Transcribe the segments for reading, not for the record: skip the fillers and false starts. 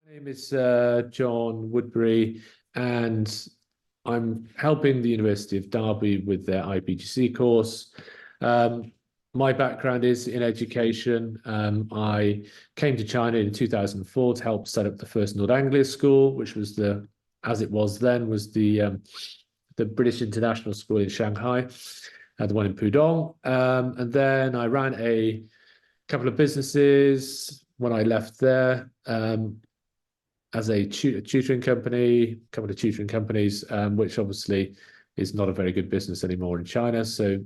My name is John Woodbury, and I'm helping the University of Derby with their IPGCE course. Um, my background is in education. I came to China in 2004 to help set up the first Nord Anglia school, which was as it was then, was the British International School in Shanghai, the one in Pudong. And then I ran a couple of businesses when I left there. As a tutoring company, a couple of tutoring companies, which obviously is not a very good business anymore in China. So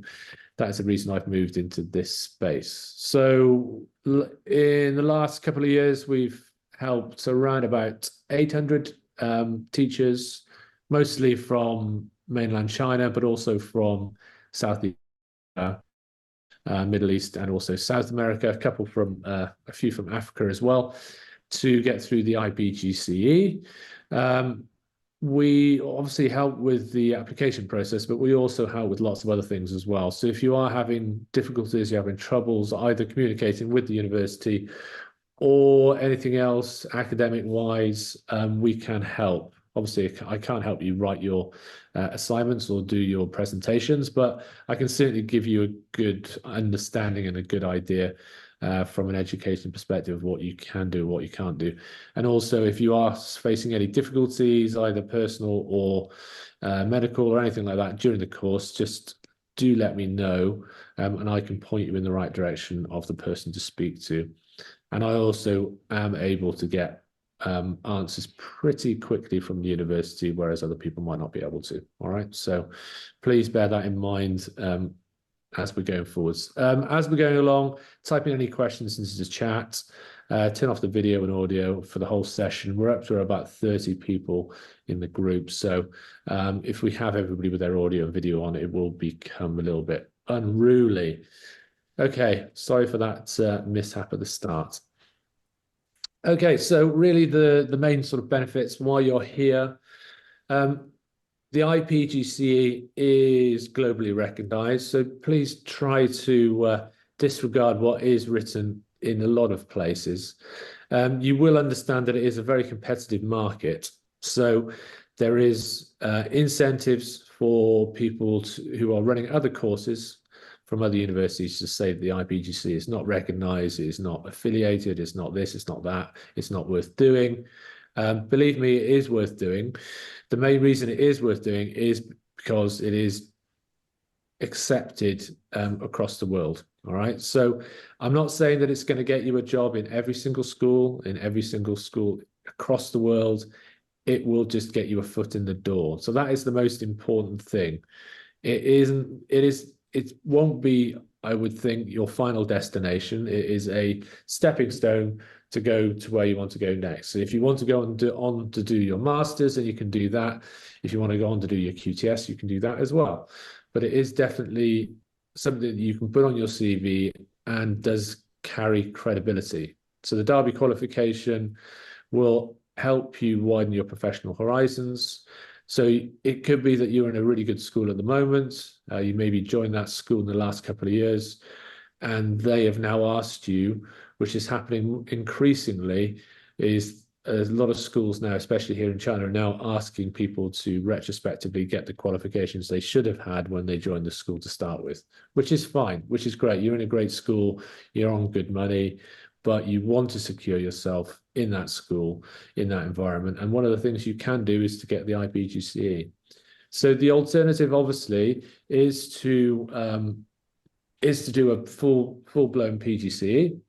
that's the reason I've moved into this space. So in the last couple of years, we've helped around about 800 teachers, mostly from mainland China, but also from Southeast Middle East, and also South America, a few from Africa as well, to get through the IPGCE. We obviously help with the application process, but we also help with lots of other things as well. So if you are having difficulties, you're having troubles either communicating with the university or anything else academic-wise, we can help. Obviously, I can't help you write your assignments or do your presentations, but I can certainly give you a good understanding and a good idea from an education perspective of what you can do, what you can't do. And also, if you are facing any difficulties, either personal or medical or anything like that during the course, just do let me know, and I can point you in the right direction of the person to speak to. And I also am able to get answers pretty quickly from the university, whereas other people might not be able to. All right, so please bear that in mind as we're going forwards. As we're going along, type in any questions into the chat. Turn off the video and audio for the whole session. We're up to about 30 people in the group. So if we have everybody with their audio and video on, it will become a little bit unruly. Okay, sorry for that mishap at the start. Okay, so really the main sort of benefits while you're here. The IPGCE is globally recognized, so please try to disregard what is written in a lot of places. You will understand that it is a very competitive market, so there is incentives for people who are running other courses from other universities to say that the IPGCE is not recognized, it is not affiliated, it's not this, it's not that, it's not worth doing. Believe me, it is worth doing. The main reason it is worth doing is because it is accepted across the world. All right. So I'm not saying that it's going to get you a job in every single school across the world. It will just get you a foot in the door. So that is the most important thing. It won't be, I would think, your final destination. It is a stepping stone to go to where you want to go next. So if you want to go on to do your master's, then you can do that. If you want to go on to do your QTS, you can do that as well. But it is definitely something that you can put on your CV and does carry credibility. So the Derby qualification will help you widen your professional horizons. So it could be that you're in a really good school at the moment. You maybe joined that school in the last couple of years, and they have now asked you, which is happening increasingly, is a lot of schools now, especially here in China, are now asking people to retrospectively get the qualifications they should have had when they joined the school to start with, which is fine, which is great. You're in a great school, you're on good money, but you want to secure yourself in that school, in that environment. And one of the things you can do is to get the IPGCE. So the alternative, obviously, is to do a full-blown PGCE.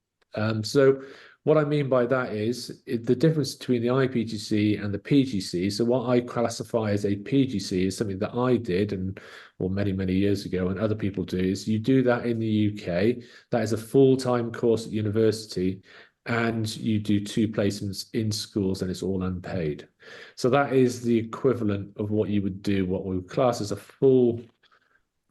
So what I mean by that is the difference between the IPGCE and the PGCE. So what I classify as a PGCE is something that I did many, many years ago, and other people do, is you do that in the UK. That is a full-time course at university, and you do 2 placements in schools, and it's all unpaid. So that is the equivalent of what you would do, what we would class as a full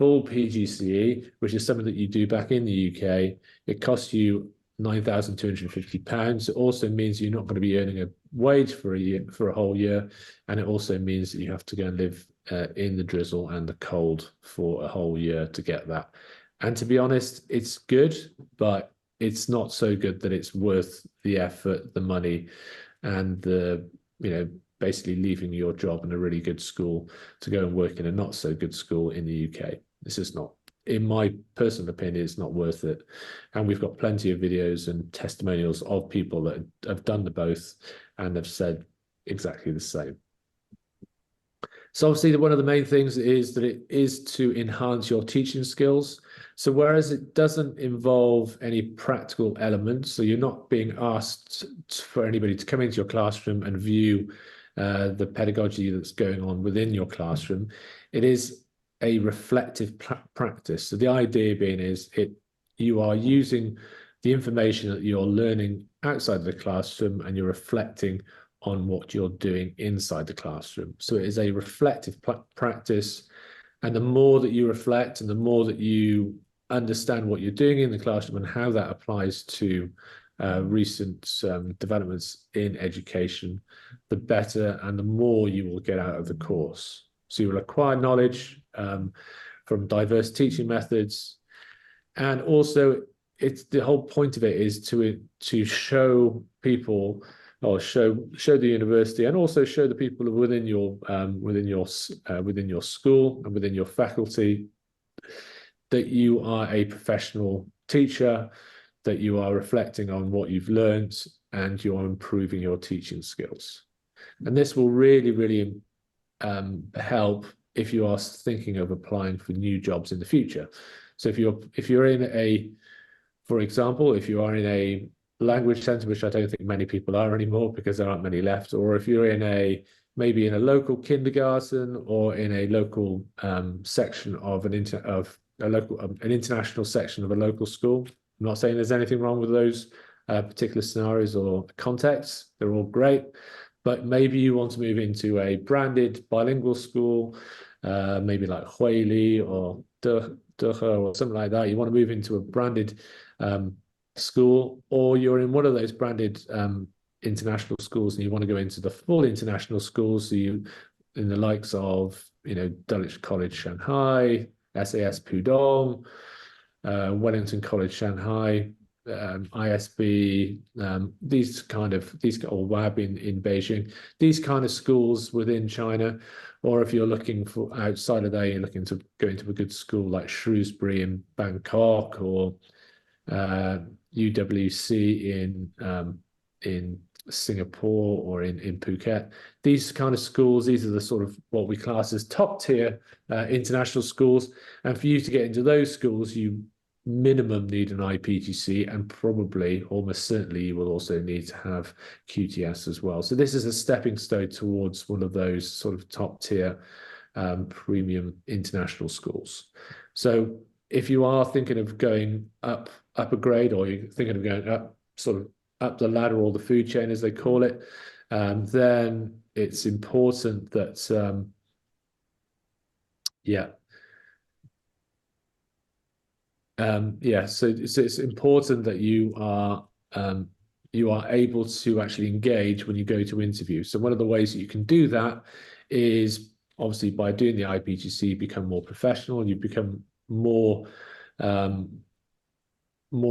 PGCE, which is something that you do back in the UK. It costs you £9,250. It also means you're not going to be earning a wage for a whole year, and it also means that you have to go and live in the drizzle and the cold for a whole year to get that. And to be honest, it's good, but it's not so good that it's worth the effort, the money, and the, basically leaving your job in a really good school to go and work in a not so good school in the UK. This is not, in my personal opinion, it's not worth it. And we've got plenty of videos and testimonials of people that have done the both and have said exactly the same. So obviously one of the main things is that it is to enhance your teaching skills. So whereas it doesn't involve any practical elements, so you're not being asked for anybody to come into your classroom and view the pedagogy that's going on within your classroom, it is a reflective practice. So the idea being is you are using the information that you're learning outside the classroom and you're reflecting on what you're doing inside the classroom. So it is a reflective practice. And the more that you reflect and the more that you understand what you're doing in the classroom and how that applies to recent developments in education, the better and the more you will get out of the course. So you will acquire knowledge from diverse teaching methods. And also, it's the whole point of it is to show people, or show the university, and also show the people within your school and within your faculty that you are a professional teacher, that you are reflecting on what you've learned, and you are improving your teaching skills. And this will really, really help if you are thinking of applying for new jobs in the future. So if you're in a, for example, if you are in a language centre, which I don't think many people are anymore because there aren't many left, or if you're in maybe in a local kindergarten or in a local section of an international section of a local school. I'm not saying there's anything wrong with those particular scenarios or contexts. They're all great. But maybe you want to move into a branded bilingual school, maybe like Huili or Dehe or something like that. You want to move into a branded school, or you're in one of those branded international schools and you want to go into the full international schools. So you in the likes of, Dulwich College Shanghai, SAS Pudong, Wellington College Shanghai, ISB, or WAB in Beijing, these kind of schools within China. Or if you're looking for outside of there, you're looking to go into a good school like Shrewsbury in Bangkok, or UWC in Singapore, or in Phuket. These kind of schools, these are the sort of what we class as top tier international schools. And for you to get into those schools, you minimum need an IPGCE, and probably almost certainly you will also need to have QTS as well. So this is a stepping stone towards one of those sort of top tier premium international schools. So if you are thinking of going up a grade, or you're thinking of going up the ladder, or the food chain as they call it, then it's important that so it's important that you are able to actually engage when you go to interview. So one of the ways that you can do that is obviously by doing the IPGCE, you become more professional, you become more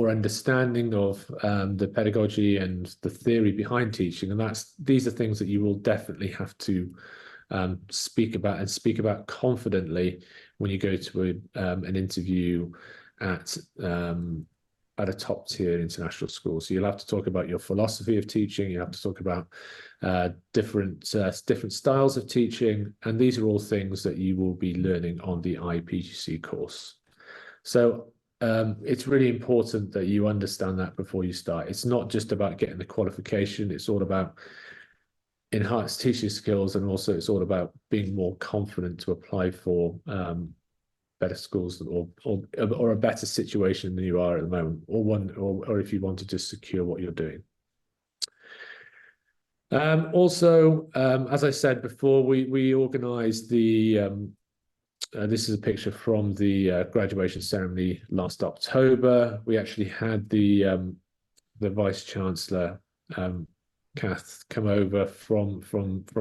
understanding of the pedagogy and the theory behind teaching. And these are things that you will definitely have to speak about confidently when you go to an interview at a top tier international school. So you'll have to talk about your philosophy of teaching. You have to talk about different styles of teaching, and these are all things that you will be learning on the IPGCE course. So it's really important that you understand that before you start. It's not just about getting the qualification. It's all about enhanced teaching skills, and also it's all about being more confident to apply for better schools, or a better situation than you are at the moment, or if you wanted to secure what you're doing. Also, as I said before, we organised the this is a picture from the graduation ceremony last October. We actually had the Vice Chancellor Kath come over from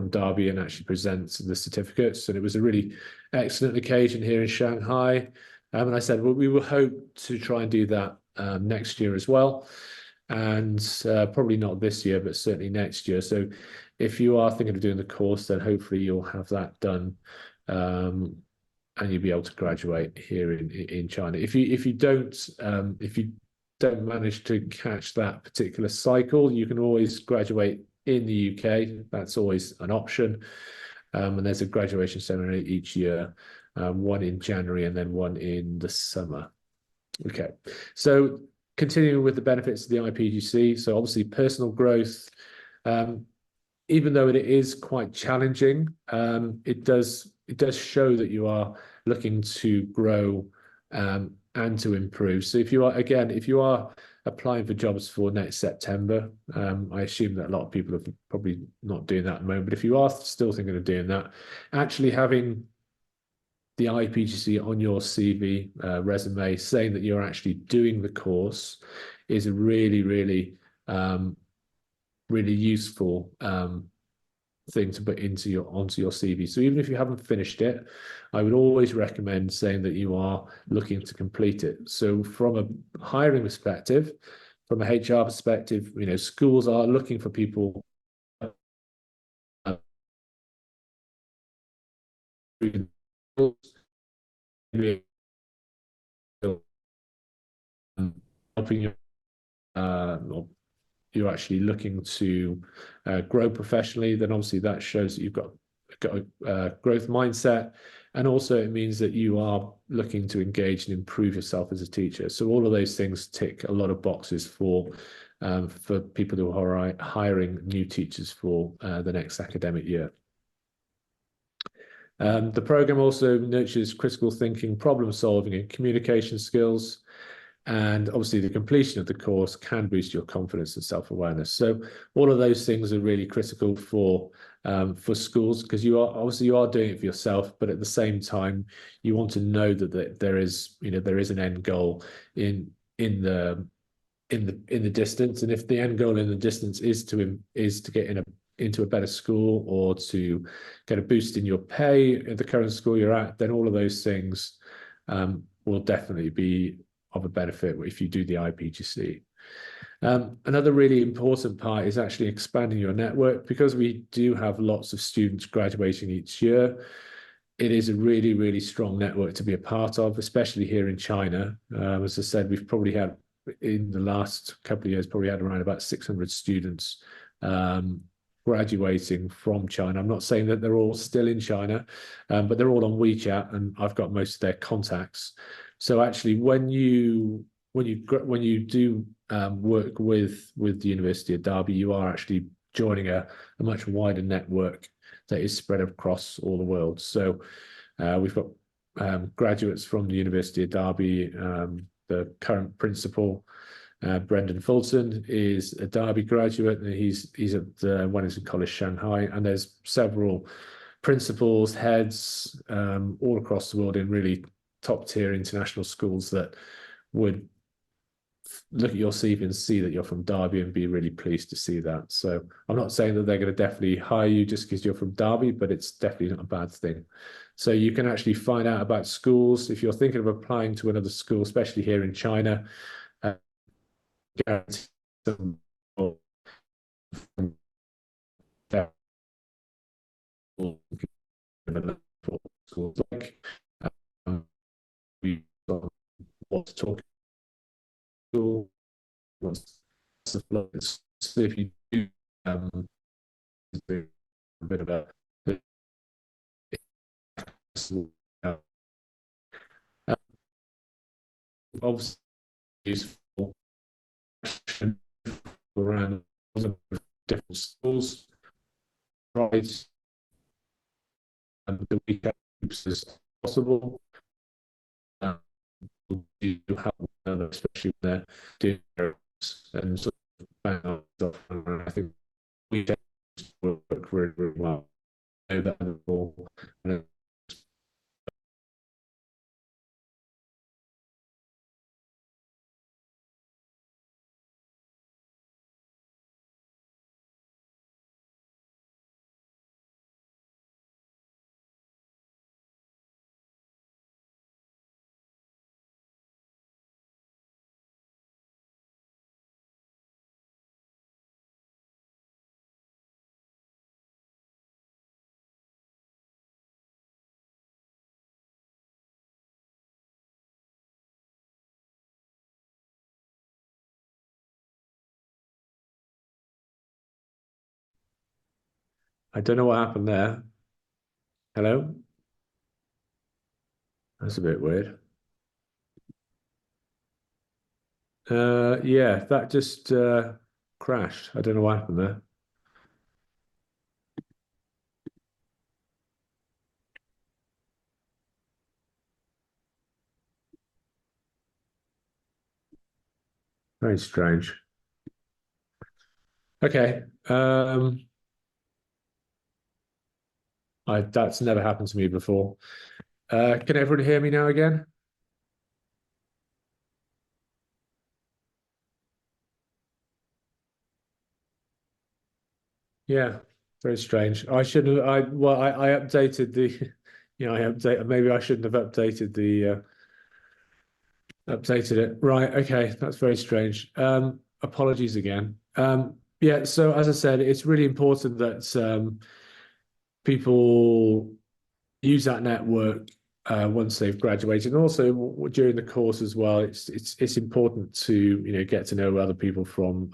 Derby and actually present the certificates, and it was a really excellent occasion here in Shanghai. And I said, well, we will hope to try and do that next year as well. and probably not this year, but certainly next year. So if you are thinking of doing the course, then hopefully you'll have that done, and you'll be able to graduate here in China. If you don't manage to catch that particular cycle, you can always graduate in the UK. That's always an option. And there's a graduation ceremony each year, one in January and then one in the summer. Okay, so continuing with the benefits of the IPGC, so obviously personal growth, even though it is quite challenging, it does show that you are looking to grow and to improve. So if you are applying for jobs for next September, I assume that a lot of people are probably not doing that at the moment. But if you are still thinking of doing that, actually having the IPGC on your CV resume, saying that you're actually doing the course, is a really, really, really useful thing to put onto your CV. So even if you haven't finished it, I would always recommend saying that you are looking to complete it. So from a hiring perspective, from a HR perspective, schools are looking for people helping you, or you're actually looking to grow professionally, then obviously that shows that you've got a growth mindset, and also it means that you are looking to engage and improve yourself as a teacher. So all of those things tick a lot of boxes for people who are hiring new teachers for the next academic year. The program also nurtures critical thinking, problem solving, and communication skills. And obviously, the completion of the course can boost your confidence and self-awareness. So all of those things are really critical for schools, because you are doing it for yourself, but at the same time, you want to know that there is an end goal in the distance. And if the end goal in the distance is to get into a better school, or to get a boost in your pay at the current school you're at, then all of those things will definitely be of a benefit if you do the IPGC. Another really important part is actually expanding your network, because we do have lots of students graduating each year. It is a really, really strong network to be a part of, especially here in China. As I said, we've probably had, in the last couple of years, probably had around about 600 students graduating from China. I'm not saying that they're all still in China, but they're all on WeChat, and I've got most of their contacts. So actually, when you do work with the University of Derby, you are actually joining a much wider network that is spread across all the world. So we've got graduates from the University of Derby. The current principal, Brendan Fulton, is a Derby graduate, and he's at Wellington College Shanghai, and there's several principals, heads all across the world in really top tier international schools that would look at your CV and see that you're from Derby and be really pleased to see that. So I'm not saying that they're going to definitely hire you just because you're from Derby, but it's definitely not a bad thing. So you can actually find out about schools if you're thinking of applying to another school, especially here in China. Guarantee them schools like we want to talk to so if you do a bit of a obviously useful around different schools, right? And the weekend groups as possible. You help them, especially when they're doing and sort of bang on stuff. And I think weekends work really, really well. I know that I don't know what happened there. Hello? That's a bit weird. Yeah, that just crashed. I don't know what happened there. Very strange. Okay. That's never happened to me before. Can everyone hear me now again? Yeah, very strange. I shouldn't have, I updated the I update maybe I shouldn't have updated the updated it. Right, okay, that's very strange. Apologies again. Yeah, so as I said, it's really important that people use that network once they've graduated, and also during the course as well. It's important to get to know other people from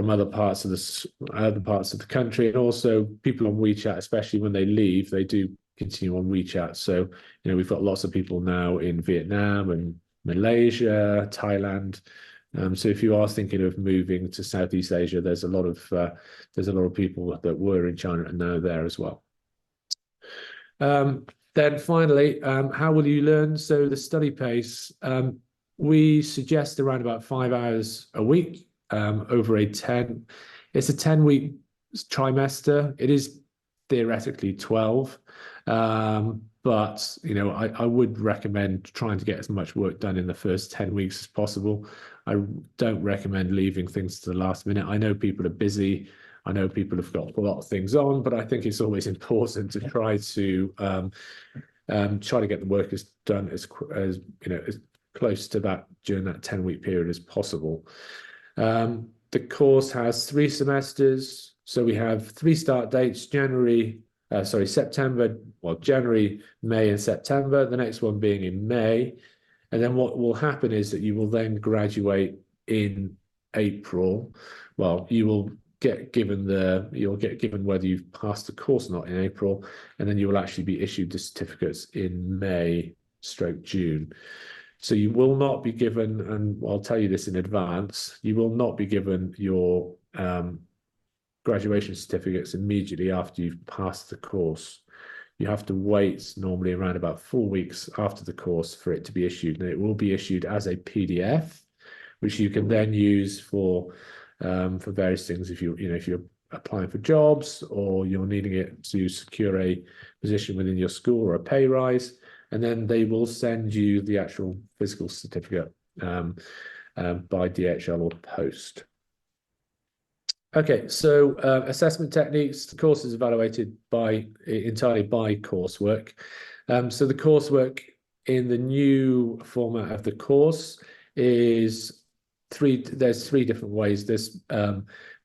other parts of the country, and also people on WeChat, especially when they leave, they do continue on WeChat. So we've got lots of people now in Vietnam and Malaysia, Thailand. So if you are thinking of moving to Southeast Asia, there's a lot of people that were in China and now there as well. Then finally, how will you learn? So the study pace, we suggest around about 5 hours a week over it's a 10-week trimester. It is theoretically 12. But I would recommend trying to get as much work done in the first 10 weeks as possible. I don't recommend leaving things to the last minute. I know people are busy. I know people have got a lot of things on, but I think it's always important to try to get the work done as as close to that during that 10-week period as possible. The course has 3 semesters, so we have 3 start dates: September, January, May, and September. The next one being in May, and then what will happen is that you will then graduate in April. Well, you'll get given whether you've passed the course or not in April, and then you will actually be issued the certificates in May/June. So you will not be given, and I'll tell you this in advance, you will not be given your graduation certificates immediately after you've passed the course. You have to wait normally around about 4 weeks after the course for it to be issued, and it will be issued as a PDF, which you can then use for various things. If you're applying for jobs, or you're needing it to secure a position within your school or a pay rise, and then they will send you the actual physical certificate by DHL or post. Okay, so assessment techniques. The course is evaluated entirely by coursework. So the coursework in the new format of the course is there's 3 different ways. There's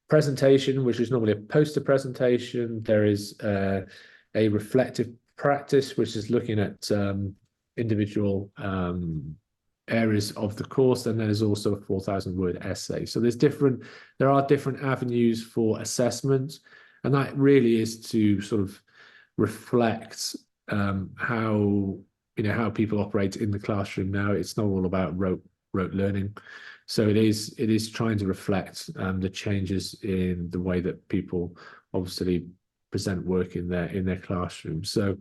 presentation, which is normally a poster presentation. There is a reflective practice, which is looking at individual areas of the course, and there's also a 4,000-word essay. So there are different avenues for assessment, and that really is to sort of reflect how people operate in the classroom now. It's not all about rote learning. So it is trying to reflect the changes in the way that people obviously present work in their classroom. So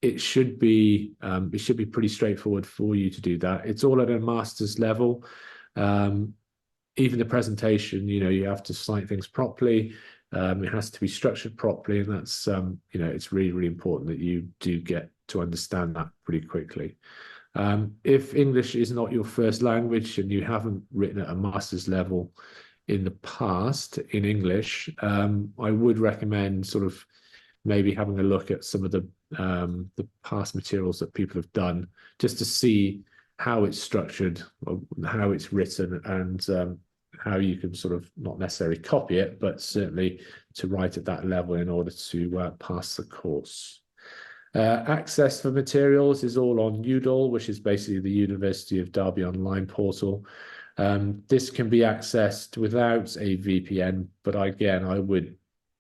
it should be pretty straightforward for you to do that. It's all at a master's level. Even the presentation, you have to cite things properly. It has to be structured properly, and that's it's really, really important that you do get to understand that pretty quickly. If English is not your first language and you haven't written at a master's level in the past in English, I would recommend sort of maybe having a look at some of the past materials that people have done, just to see how it's structured, or how it's written, and how you can sort of not necessarily copy it, but certainly to write at that level in order to pass the course. Access for materials is all on Udall, which is basically the University of Derby online portal. This can be accessed without a VPN, but again, I would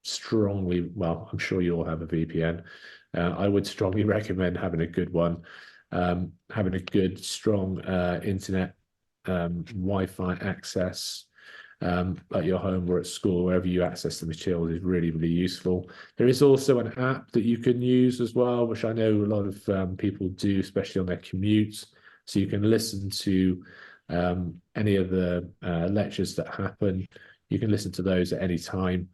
strongly, well, I'm sure you all have a VPN. I would strongly recommend having a good one, having a good, strong internet, Wi-Fi access at your home or at school, wherever you access the materials is really, really useful. There is also an app that you can use as well, which I know a lot of people do, especially on their commutes. So you can listen to any of the lectures that happen. You can listen to those at any time.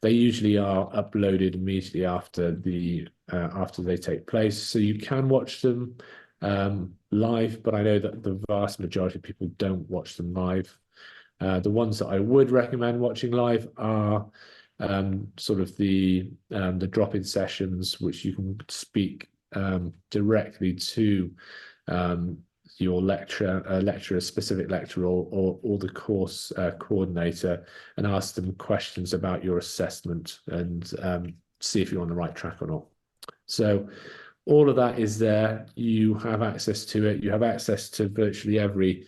They usually are uploaded immediately after they take place, so you can watch them live. But I know that the vast majority of people don't watch them live. The ones that I would recommend watching live are sort of the drop-in sessions, which you can speak directly to your lecturer, specific lecturer, or the course coordinator, and ask them questions about your assessment and see if you're on the right track or not. So all of that is there. You have access to it. You have access to virtually every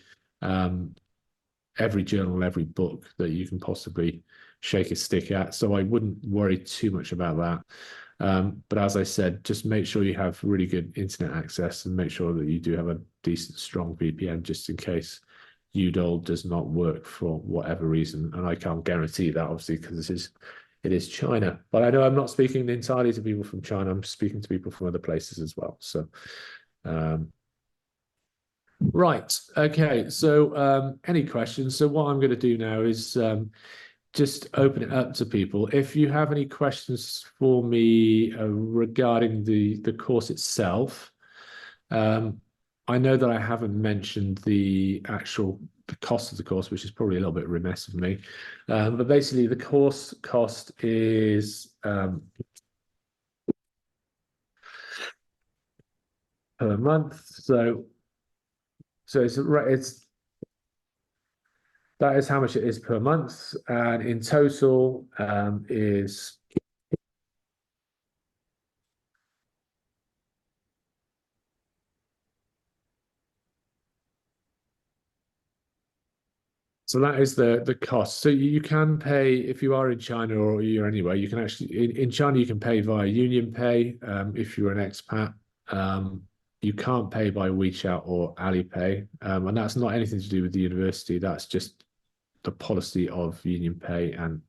journal, every book that you can possibly shake a stick at. So I wouldn't worry too much about that. But as I said, just make sure you have really good internet access and make sure that you do have a decent, strong VPN just in case UDOL does not work for whatever reason. And I can't guarantee that, obviously, because it is China. But I know I'm not speaking entirely to people from China. I'm speaking to people from other places as well. So, right. Okay. So, any questions? So what I'm going to do now is just open it up to people. If you have any questions for me regarding the course itself, I know that I haven't mentioned the cost of the course, which is probably a little bit remiss of me. But basically, the course cost is per month. So it's that is how much it is per month, and in total is. So that is the cost. So you can pay if you are in China or you're anywhere. You can actually in China you can pay via Union Pay if you're an expat. You can't pay by WeChat or Alipay, and that's not anything to do with the university. That's just the policy of Union Pay and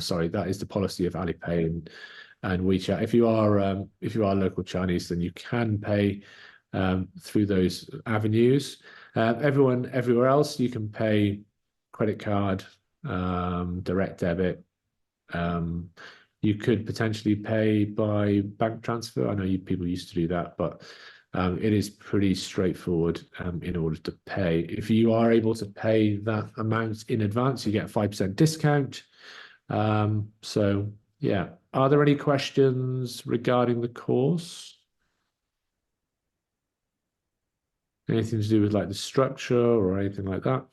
sorry, that is the policy of Alipay and WeChat. If you are local Chinese, then you can pay through those avenues. Everywhere else, you can pay credit card, direct debit. You could potentially pay by bank transfer. I know people used to do that, but it is pretty straightforward in order to pay. If you are able to pay that amount in advance, you get a 5% discount. So yeah, are there any questions regarding the course? Anything to do with like the structure or anything like that?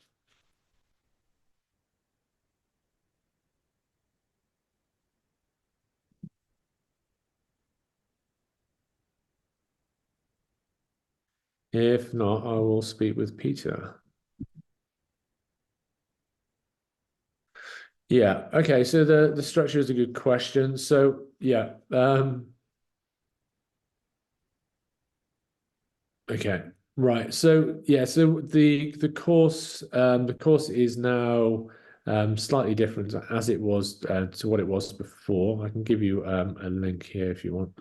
If not, I will speak with Peter. Yeah. Okay. So the structure is a good question. So yeah. Okay. Right. So yeah. So the course is now slightly different as it was to what it was before. I can give you a link here if you want.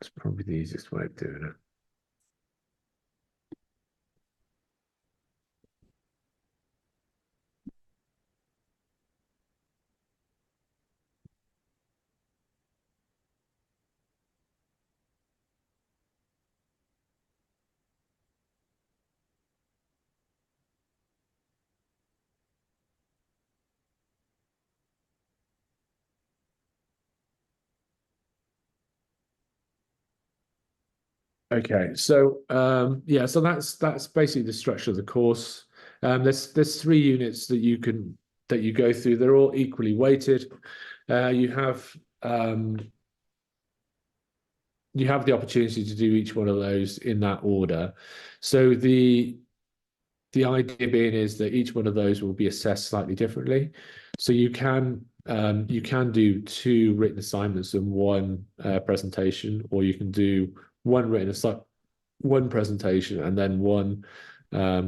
It's probably the easiest way of doing it. Okay, so yeah, so that's basically the structure of the course. There's 3 units that you go through. They're all equally weighted. You have the opportunity to do each one of those in that order. So the idea being is that each one of those will be assessed slightly differently. So you can do two written assignments and one presentation, or you can do one one presentation and then one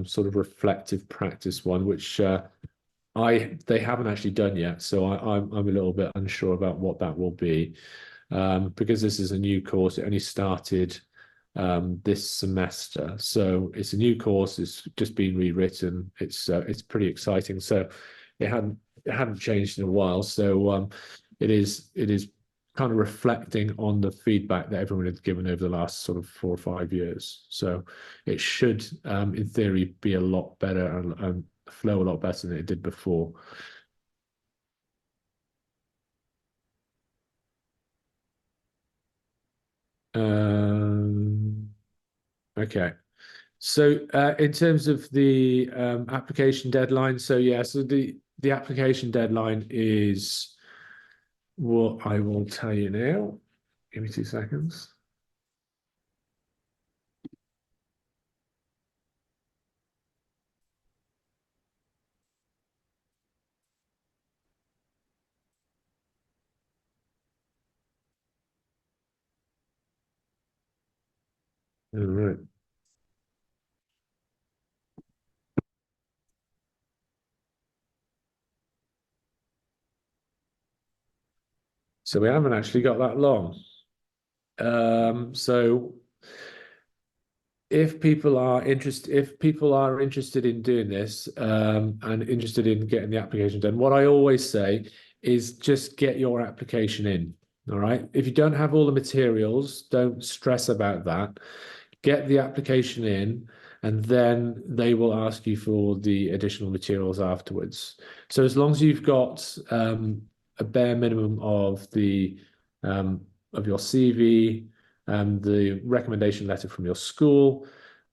sort of reflective practice one, which they haven't actually done yet. So I'm a little bit unsure about what that will be, because this is a new course. It only started this semester, so it's a new course. It's just been rewritten. It's pretty exciting. So it hadn't changed in a while. So it is kind of reflecting on the feedback that everyone had given over the last sort of 4 or 5 years. So it should, in theory, be a lot better and flow a lot better than it did before. Um, okay. So in terms of the application deadline, so yeah, so the application deadline is what I will tell you now. Give me 2 seconds. All right. So we haven't actually got that long. So if people are interested in doing this and interested in getting the application done, what I always say is just get your application in. All right. If you don't have all the materials, don't stress about that. Get the application in, and then they will ask you for the additional materials afterwards. So as long as you've got a bare minimum of your CV, the recommendation letter from your school,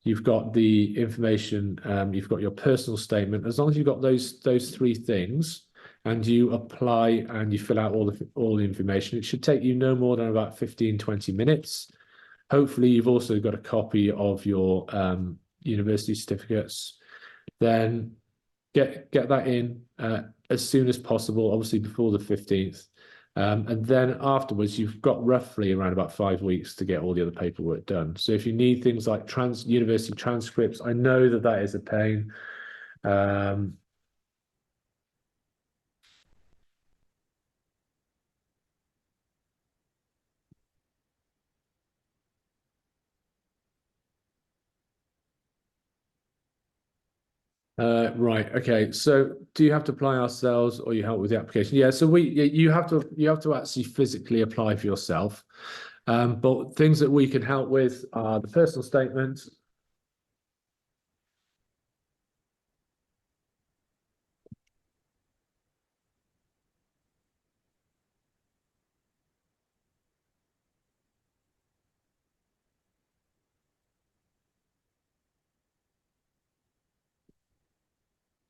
you've got the information, you've got your personal statement. As long as you've got those three things, and you apply and you fill out all the information, it should take you no more than about 15-20 minutes. Hopefully, you've also got a copy of your university certificates. Then get that in as soon as possible, obviously before the 15th. And then afterwards, you've got roughly around about 5 weeks to get all the other paperwork done. So if you need things like university transcripts, I know that that is a pain. Um, right. Okay. So do you have to apply ourselves or you help with the application? Yeah. So you have to actually physically apply for yourself. But things that we can help with are the personal statement.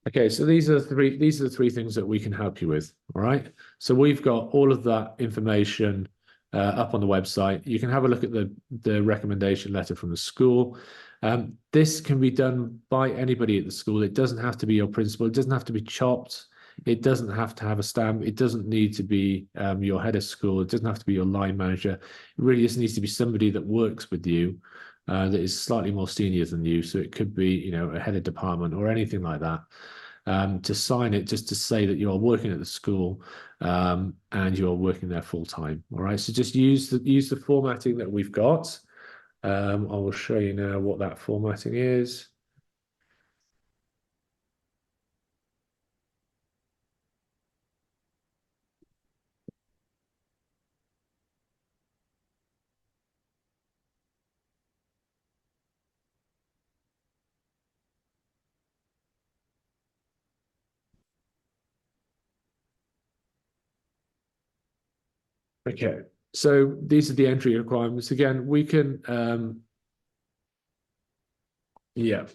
Okay, so these are the three things that we can help you with. All right. So we've got all of that information up on the website. You can have a look at the recommendation letter from the school. This can be done by anybody at the school. It doesn't have to be your principal. It doesn't have to be chopped. It doesn't have to have a stamp. It doesn't need to be your head of school. It doesn't have to be your line manager. It really just needs to be somebody that works with you, that is slightly more senior than you. So it could be, a head of department or anything like that, to sign it just to say that you are working at the school, and you are working there full time. All right. So just use the formatting that we've got. I will show you now what that formatting is. Okay. So these are the entry requirements. Again, we can, yeah.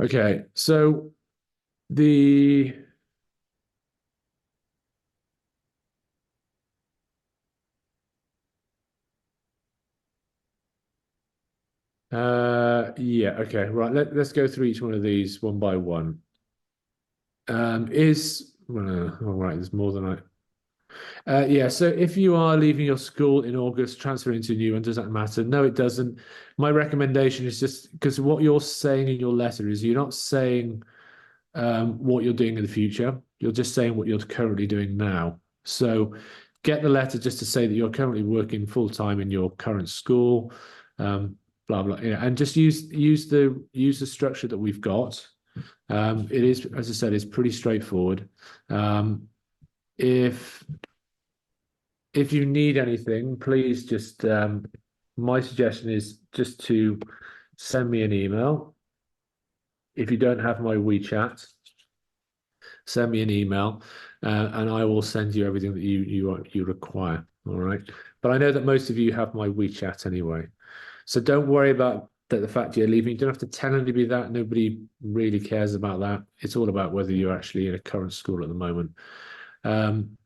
Okay, so the yeah, okay, right. Let's go through each one of these one by one. All right, there's more than I. Yeah, so if you are leaving your school in August, transferring to a new one, does that matter? No, it doesn't. My recommendation is just because what you're saying in your letter is you're not saying what you're doing in the future. You're just saying what you're currently doing now. So get the letter just to say that you're currently working full time in your current school, blah blah. Yeah, and just use the structure that we've got. It is, as I said, it's pretty straightforward. Um, if if you need anything, please just my suggestion is just to send me an email. If you don't have my WeChat, send me an email, and I will send you everything that you require. All right. But I know that most of you have my WeChat anyway, so don't worry about the fact you're leaving. You don't have to tell anybody that. Nobody really cares about that. It's all about whether you're actually in a current school at the moment. Um,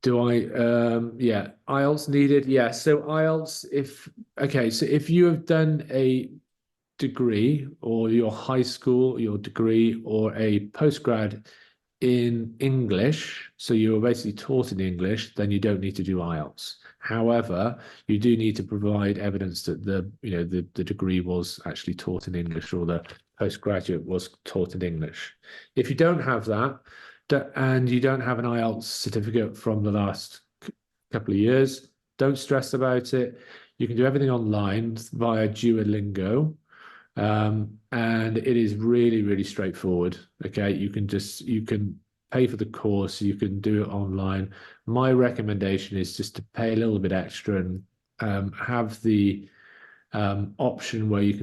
Do I? Yeah, IELTS needed. Yeah, so IELTS. If okay, so if you have done a degree or your high school, your degree or a postgrad in English, so you were basically taught in English, then you don't need to do IELTS. However, you do need to provide evidence that the degree was actually taught in English or the postgraduate was taught in English. If you don't have that, and you don't have an IELTS certificate from the last couple of years, don't stress about it. You can do everything online via Duolingo. And it is really, really straightforward. Okay, you can pay for the course, you can do it online. My recommendation is just to pay a little bit extra and have the option where you can